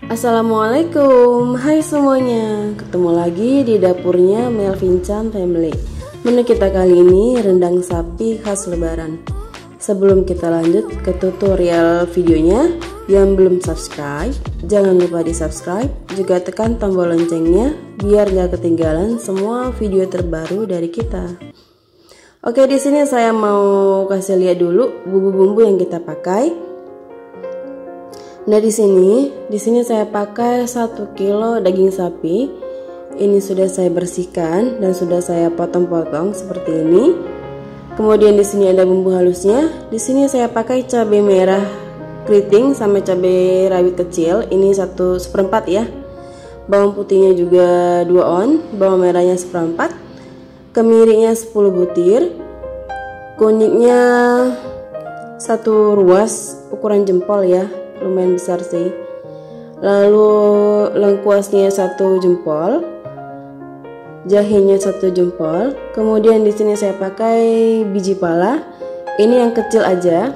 Assalamualaikum, hai semuanya. Ketemu lagi di dapurnya Melvin Chan Family. Menu kita kali ini rendang sapi khas lebaran. Sebelum kita lanjut ke tutorial videonya, yang belum subscribe, jangan lupa di subscribe, juga tekan tombol loncengnya biar gak ketinggalan semua video terbaru dari kita. Oke, di sini saya mau kasih lihat dulu bumbu-bumbu yang kita pakai. Nah, di sini saya pakai 1 kilo daging sapi. Ini sudah saya bersihkan dan sudah saya potong-potong seperti ini. Kemudian di sini ada bumbu halusnya. Di sini saya pakai cabai merah keriting sama cabai rawit kecil. Ini 1/4 ya. Bawang putihnya juga 2 on, bawang merahnya 1/4. Kemirinya 10 butir. Kunyitnya 1 ruas ukuran jempol ya. Lumayan besar sih. Lalu lengkuasnya 1 jempol, jahenya 1 jempol. Kemudian di sini saya pakai biji pala, ini yang kecil aja.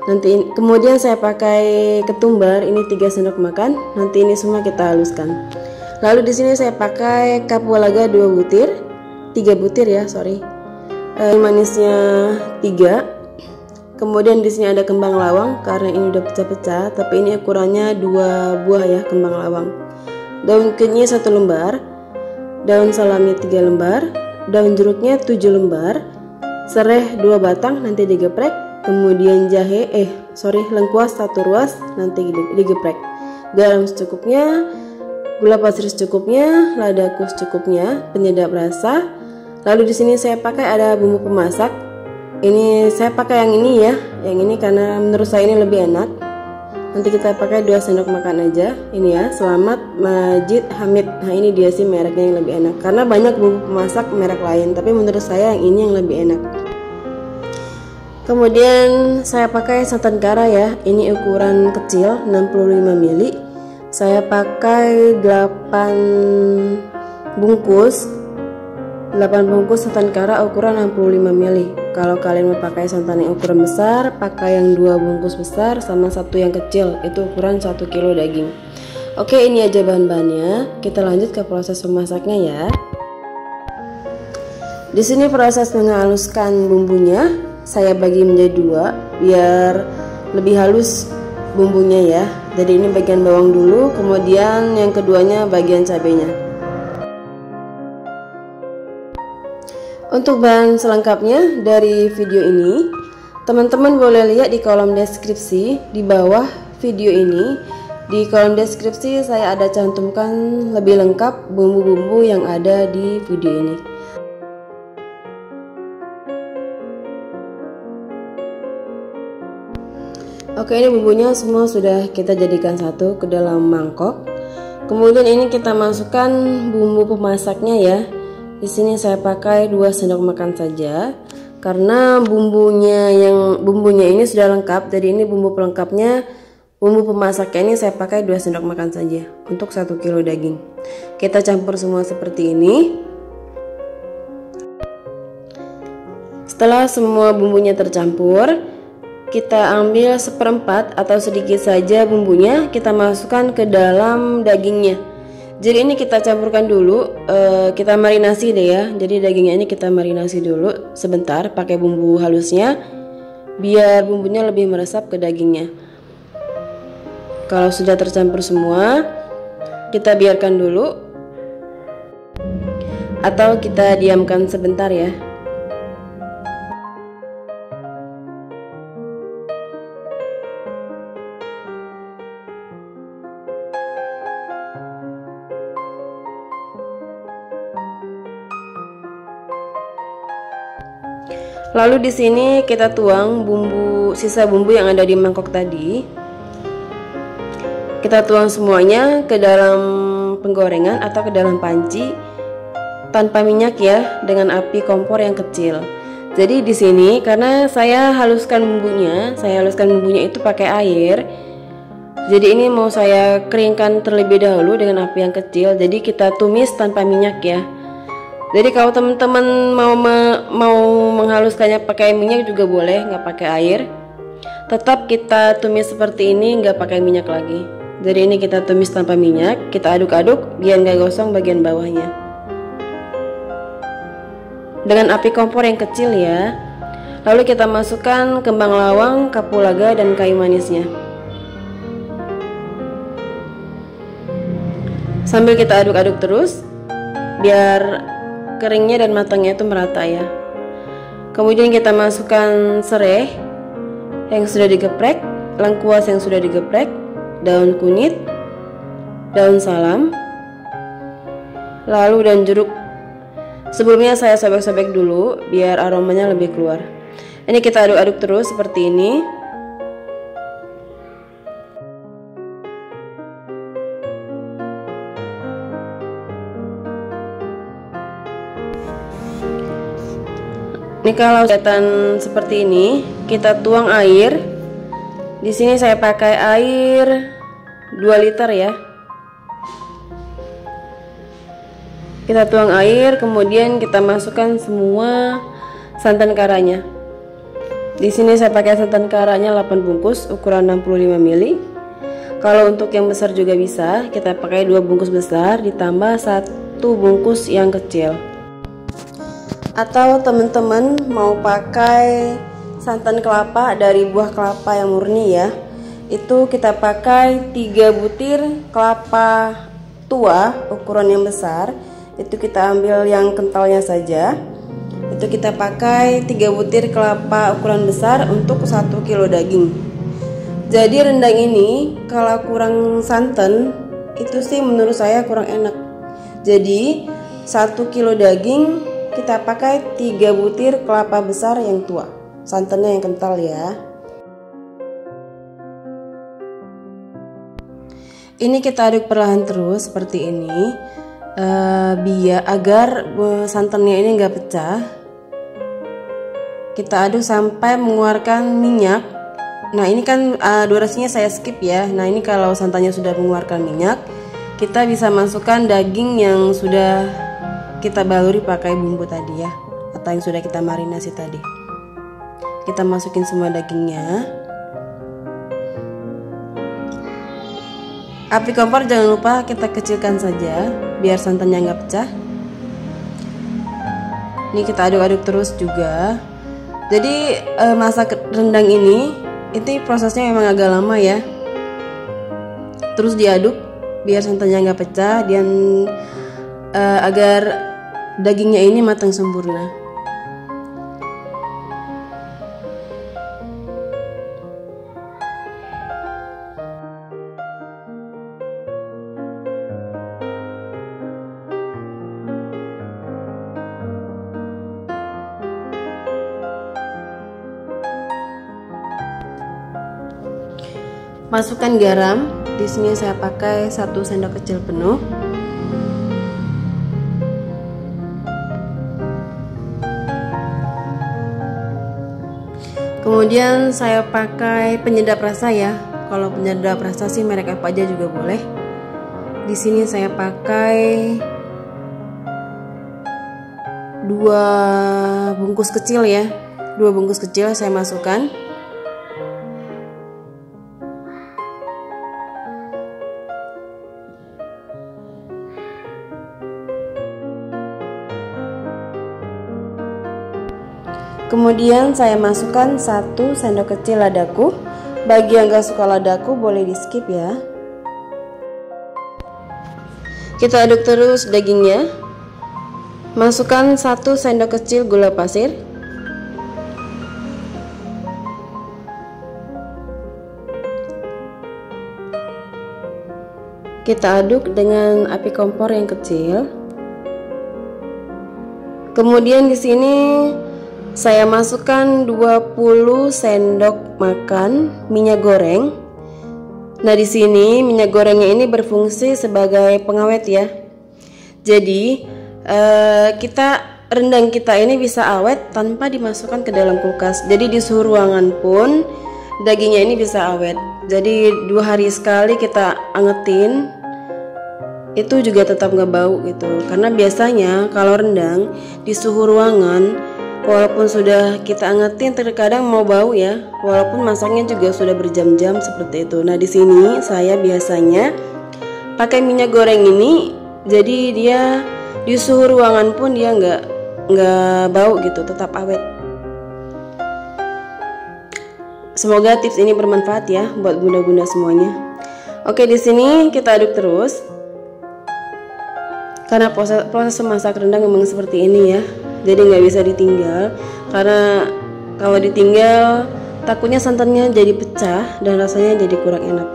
Nanti kemudian saya pakai ketumbar, ini 3 sendok makan. Nanti ini semua kita haluskan. Lalu di sini saya pakai kapulaga 2 butir, 3 butir ya, sorry. Manisnya 3. Kemudian di sini ada kembang lawang, karena ini udah pecah-pecah, tapi ini ukurannya 2 buah ya kembang lawang. Daun kenynya 1 lembar, daun salamnya 3 lembar, daun jeruknya 7 lembar, sereh 2 batang nanti digeprek. Kemudian lengkuas 1 ruas nanti digeprek. Garam secukupnya, gula pasir secukupnya, lada kus secukupnya, penyedap rasa. Lalu di sini saya pakai ada bumbu pemasak. Ini saya pakai yang ini ya, yang ini karena menurut saya ini lebih enak. Nanti kita pakai 2 sendok makan aja. Ini ya, Selamat Majid Hamid. Nah, ini dia sih mereknya yang lebih enak. Karena banyak bumbu pemasak merek lain, tapi menurut saya yang ini yang lebih enak. Kemudian saya pakai santan kara ya. Ini ukuran kecil 65 ml. Saya pakai 8 bungkus santan kara ukuran 65 ml. Kalau kalian mau pakai santan yang ukuran besar, pakai yang 2 bungkus besar sama 1 yang kecil, itu ukuran 1 kilo daging. Oke, ini aja bahan-bahannya. Kita lanjut ke proses memasaknya ya. Di sini proses menghaluskan bumbunya saya bagi menjadi 2 biar lebih halus bumbunya ya. Jadi ini bagian bawang dulu, kemudian yang keduanya bagian cabenya. Untuk bahan selengkapnya dari video ini, teman-teman boleh lihat di kolom deskripsi di bawah video ini. Di kolom deskripsi saya ada cantumkan lebih lengkap bumbu-bumbu yang ada di video ini. Oke, ini bumbunya semua sudah kita jadikan satu ke dalam mangkok. Kemudian ini kita masukkan bumbu pemasaknya ya. Di sini saya pakai 2 sendok makan saja karena bumbunya ini sudah lengkap. Jadi ini bumbu pelengkapnya, bumbu pemasaknya ini saya pakai 2 sendok makan saja untuk 1 kilo daging. Kita campur semua seperti ini. Setelah semua bumbunya tercampur, kita ambil 1/4 atau sedikit saja bumbunya, kita masukkan ke dalam dagingnya. Jadi ini kita campurkan dulu, kita marinasi deh ya. Jadi dagingnya ini kita marinasi dulu sebentar pakai bumbu halusnya, biar bumbunya lebih meresap ke dagingnya. Kalau sudah tercampur semua, kita biarkan dulu atau kita diamkan sebentar ya. Lalu di sini kita tuang sisa bumbu yang ada di mangkok tadi. Kita tuang semuanya ke dalam penggorengan atau ke dalam panci tanpa minyak ya, dengan api kompor yang kecil. Jadi di sini karena saya haluskan bumbunya itu pakai air. Jadi ini mau saya keringkan terlebih dahulu dengan api yang kecil. Jadi kita tumis tanpa minyak ya. Jadi kalau teman-teman mau menghaluskannya pakai minyak juga boleh, nggak pakai air. Tetap kita tumis seperti ini, nggak pakai minyak lagi. Jadi ini kita tumis tanpa minyak, kita aduk-aduk biar nggak gosong bagian bawahnya. Dengan api kompor yang kecil ya. Lalu kita masukkan kembang lawang, kapulaga, dan kayu manisnya. Sambil kita aduk-aduk terus biar keringnya dan matangnya itu merata ya. Kemudian kita masukkan serai yang sudah digeprek, lengkuas yang sudah digeprek, daun kunyit, daun salam, lalu dan jeruk. Sebelumnya saya sobek-sobek dulu biar aromanya lebih keluar. Ini kita aduk-aduk terus seperti ini. Ini kalau kelihatan seperti ini, kita tuang air. Di sini saya pakai air 2 liter ya. Kita tuang air, kemudian kita masukkan semua santan karanya. Di sini saya pakai santan karanya 8 bungkus ukuran 65 ml. Kalau untuk yang besar juga bisa, kita pakai 2 bungkus besar ditambah 1 bungkus yang kecil. Atau teman-teman mau pakai santan kelapa dari buah kelapa yang murni ya, itu kita pakai 3 butir kelapa tua ukuran yang besar, itu kita ambil yang kentalnya saja. Itu kita pakai 3 butir kelapa ukuran besar untuk 1 kilo daging. Jadi rendang ini kalau kurang santan itu sih menurut saya kurang enak. Jadi 1 kilo daging kita pakai 3 butir kelapa besar yang tua, santannya yang kental ya. Ini kita aduk perlahan terus seperti ini, biar agar santannya ini nggak pecah. Kita aduk sampai mengeluarkan minyak. Nah ini kan durasinya saya skip ya. Nah ini kalau santannya sudah mengeluarkan minyak, kita bisa masukkan daging yang sudah kita baluri pakai bumbu tadi ya, atau yang sudah kita marinasi tadi. Kita masukin semua dagingnya. Api kompor jangan lupa kita kecilkan saja biar santannya nggak pecah. Ini kita aduk-aduk terus juga. Jadi masak rendang ini itu prosesnya memang agak lama ya. Terus diaduk biar santannya nggak pecah dan agar dagingnya ini matang sempurna. Masukkan garam. Di sini saya pakai 1 sendok kecil penuh. Kemudian saya pakai penyedap rasa ya. Kalau penyedap rasa sih merek apa aja juga boleh. Di sini saya pakai 2 bungkus kecil ya. 2 bungkus kecil saya masukkan. Kemudian saya masukkan 1 sendok kecil ladaku. Bagi yang gak suka ladaku boleh di skip ya. Kita aduk terus dagingnya. Masukkan 1 sendok kecil gula pasir. Kita aduk dengan api kompor yang kecil. Kemudian di sini saya masukkan 20 sendok makan minyak goreng. Nah, di sini minyak gorengnya ini berfungsi sebagai pengawet ya. Jadi, rendang kita ini bisa awet tanpa dimasukkan ke dalam kulkas. Jadi di suhu ruangan pun dagingnya ini bisa awet. Jadi 2 hari sekali kita angetin, itu juga tetap nggak bau gitu. Karena biasanya kalau rendang di suhu ruangan Walaupun sudah kita angetin, terkadang mau bau ya. Walaupun masaknya juga sudah berjam-jam seperti itu. Nah, di sini saya biasanya pakai minyak goreng ini, jadi dia di suhu ruangan pun dia nggak bau gitu, tetap awet. Semoga tips ini bermanfaat ya buat bunda-bunda semuanya. Oke, di sini kita aduk terus. Karena proses memasak rendang memang seperti ini ya. Jadi nggak bisa ditinggal, karena kalau ditinggal takutnya santannya jadi pecah dan rasanya jadi kurang enak.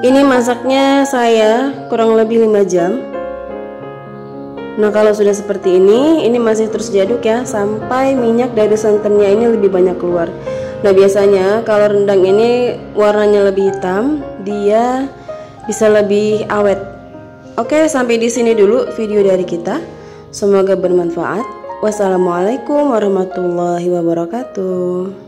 Ini masaknya saya kurang lebih 5 jam. Nah, kalau sudah seperti ini masih terus diaduk ya sampai minyak dari santannya ini lebih banyak keluar. Nah, biasanya kalau rendang ini warnanya lebih hitam, dia bisa lebih awet. Oke, sampai di sini dulu video dari kita. Semoga bermanfaat. Wassalamualaikum warahmatullahi wabarakatuh.